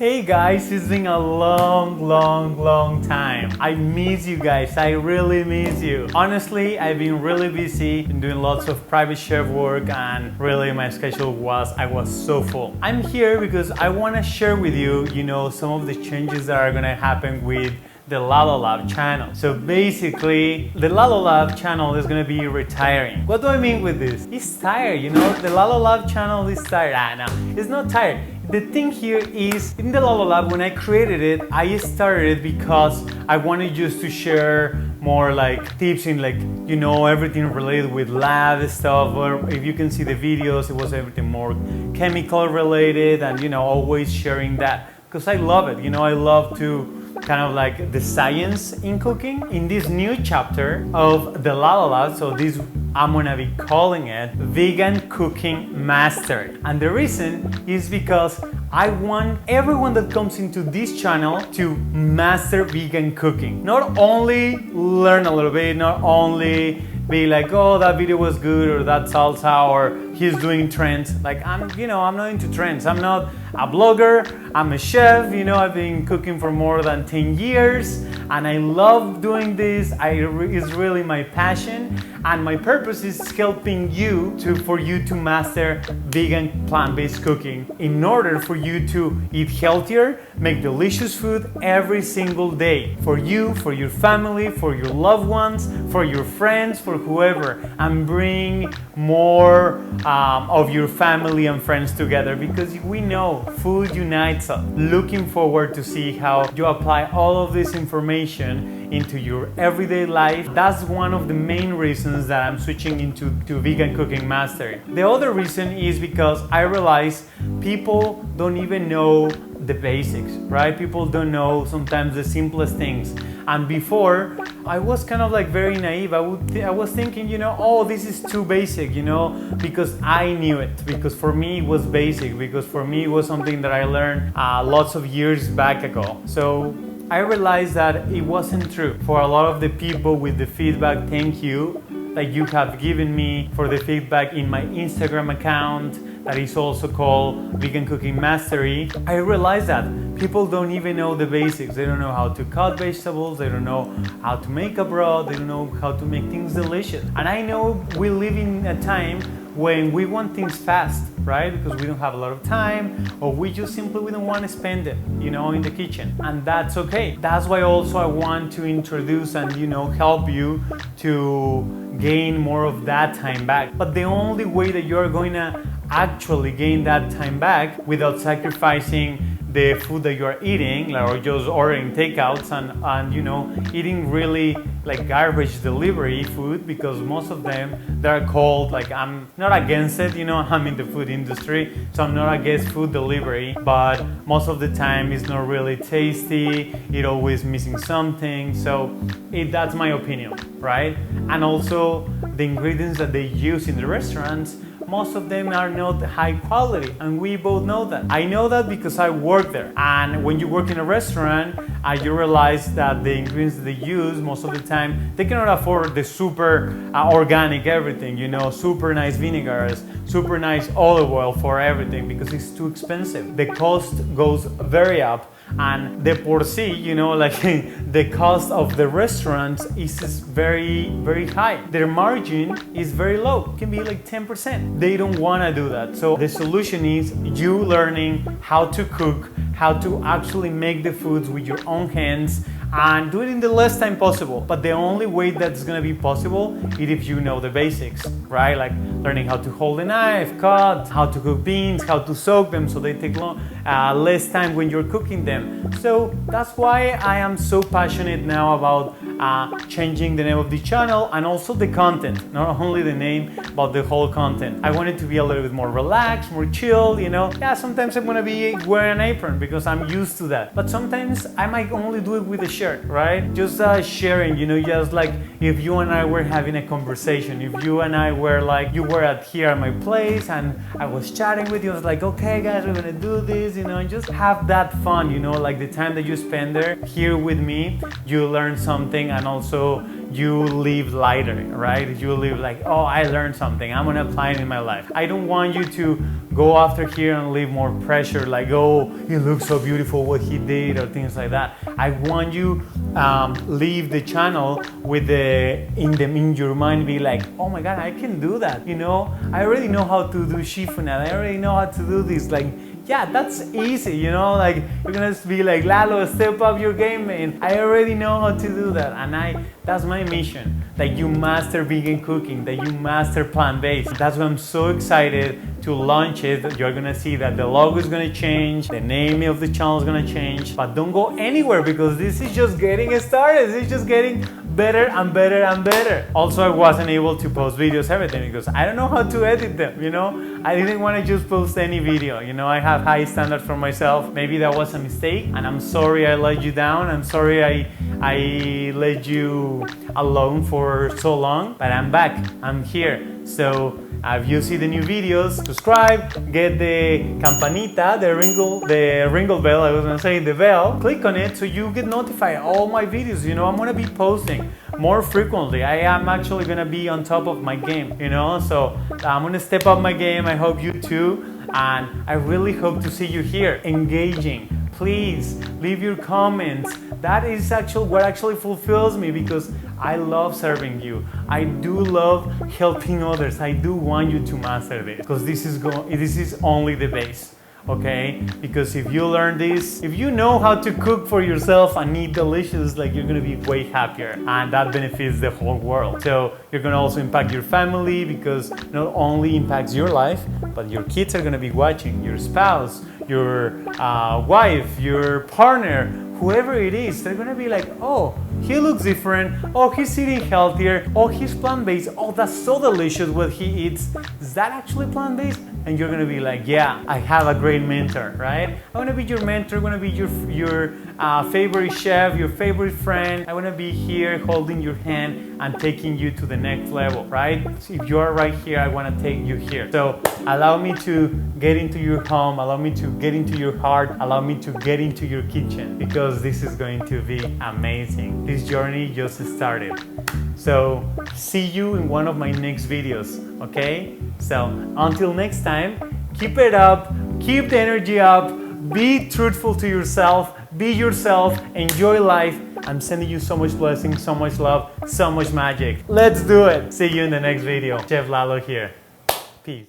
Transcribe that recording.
Hey guys, it's been a long time. I miss you guys. I really miss you. Honestly, I've been really busy, been doing lots of private chef work, and really my schedule was so full. I'm here because I want to share with you, some of the changes that are going to happen with the Lalo Lab channel. So basically, the Lalo Lab channel is gonna be retiring. What do I mean with this? It's tired, the Lalo Lab channel is tired. No, it's not tired. The thing here is, in the Lalo Lab, when I created it, I started it because I wanted just to share more like tips in everything related with lab stuff, or if you can see the videos, it was everything more chemical related and always sharing that because I love it. I love to kind of like the science in cooking. In this new chapter of the Lalo Lab, so this I'm gonna be calling it Vegan Cooking Mastery. And the reason is because I want everyone that comes into this channel to master vegan cooking. Not only learn a little bit, not only be like, oh, that video was good, or that salsa, or he's doing trends. Like I'm not into trends. I'm not a blogger. I'm a chef. I've been cooking for more than 10 years, and I love doing this. It's really my passion, and my purpose is helping for you to master vegan plant-based cooking in order for you to eat healthier, make delicious food every single day for you, for your family, for your loved ones, for your friends, for whoever, and bring more of your family and friends together, because we know food unites us. Looking forward to see how you apply all of this information into your everyday life. That's one of the main reasons that I'm switching into vegan cooking mastery. The other reason is because I realize people don't even know the basics, right? People don't know sometimes the simplest things. And before, I was kind of like very naive. I was thinking, oh, this is too basic, because I knew it. Because for me, it was basic. Because for me, it was something that I learned lots of years back ago. So I realized that it wasn't true. For a lot of the people with the feedback, thank you, that you have given me for the feedback in my Instagram account, that is also called Vegan Cooking Mastery. I realized that people don't even know the basics. They don't know how to cut vegetables, they don't know how to make a broth, they don't know how to make things delicious. And I know we live in a time when we want things fast, right? Because we don't have a lot of time, or we just simply don't want to spend it, in the kitchen. And that's okay. That's why also I want to introduce and, help you to gain more of that time back. But the only way that you're going to actually gain that time back without sacrificing the food that you're eating, or just ordering takeouts and eating really like garbage delivery food, because most of them, they're called, like, I'm not against it, I'm in the food industry, so I'm not against food delivery, but most of the time it's not really tasty, it always missing something. So that's my opinion, right? And also the ingredients that they use in the restaurants, most of them are not high quality, and we both know that. I know that because I work there. And when you work in a restaurant, you realize that the ingredients that they use, most of the time, they cannot afford the super organic everything, super nice vinegars, super nice olive oil for everything, because it's too expensive. The cost goes very up. And the por si, the cost of the restaurants is very, very high. Their margin is very low. It can be like 10%. They don't want to do that. So the solution is you learning how to cook, how to actually make the foods with your own hands, and do it in the less time possible. But the only way that's going to be possible is if you know the basics, right? Like learning how to hold a knife, cut, how to cook beans, how to soak them so they take less time when you're cooking them. So that's why I am so passionate now about changing the name of the channel and also the content, not only the name, but the whole content. I want it to be a little bit more relaxed, more chill, Yeah, sometimes I'm gonna be wearing an apron because I'm used to that. But sometimes I might only do it with a shirt, right? Just sharing, just like if you and I were having a conversation, if you and I were like, you were here at my place and I was chatting with you, I was like, okay guys, we're gonna do this, and just have that fun, like like the time that you spend there here with me, you learn something, and also you live lighter, right? You live like, oh, I learned something, I'm gonna apply it in my life. I don't want you to go after here and leave more pressure, like, oh, he looks so beautiful, what he did, or things like that. I want you leave the channel with in your mind, be like, oh my God, I can do that. You know, I already know how to do shifunan. I already know how to do this. Like, yeah, that's easy, you know, like you're gonna be like, Lalo, step up your game, man. I already know how to do that. And that's my mission, that you master vegan cooking, that you master plant-based. That's why I'm so excited to launch it. You're gonna see that the logo is gonna change, the name of the channel is gonna change, but don't go anywhere because this is just getting started. This is just getting better and better and better. Also, I wasn't able to post videos, everything, because I don't know how to edit them, you know? I didn't want to just post any video, you know? I have high standards for myself. Maybe that was a mistake, and I'm sorry I let you down. I'm sorry I let you alone for so long, but I'm back, I'm here. So if you see the new videos, subscribe, get the campanita, the ringle bell, I was gonna say the bell, click on it so you get notified all my videos. You know, I'm gonna be posting more frequently. I am actually gonna be on top of my game, you know, so I'm gonna step up my game. I hope you too, and I really hope to see you here engaging. Please leave your comments. That is what actually fulfills me, because I love serving you. I do love helping others. I do want you to master this, because this is only the base, okay? Because if you learn this, if you know how to cook for yourself and eat delicious, like, you're gonna be way happier, and that benefits the whole world. So you're gonna also impact your family, because not only impacts your life, but your kids are gonna be watching, your spouse, your wife, your partner, whoever it is. They're gonna be like, oh, he looks different, oh, he's eating healthier, oh, he's plant-based, oh, that's so delicious what he eats. Is that actually plant-based? And you're gonna be like, yeah, I have a great mentor, right? I'm gonna be your mentor, I'm gonna be your favorite chef, your favorite friend. I wanna be here holding your hand and taking you to the next level, right? So if you are right here, I wanna take you here. So allow me to get into your home, allow me to get into your heart, allow me to get into your kitchen, because this is going to be amazing. This journey just started. So see you in one of my next videos, okay? So until next time, keep it up, keep the energy up, be truthful to yourself, be yourself, enjoy life. I'm sending you so much blessings, so much love, so much magic. Let's do it. See you in the next video. Chef Lalo here. Peace.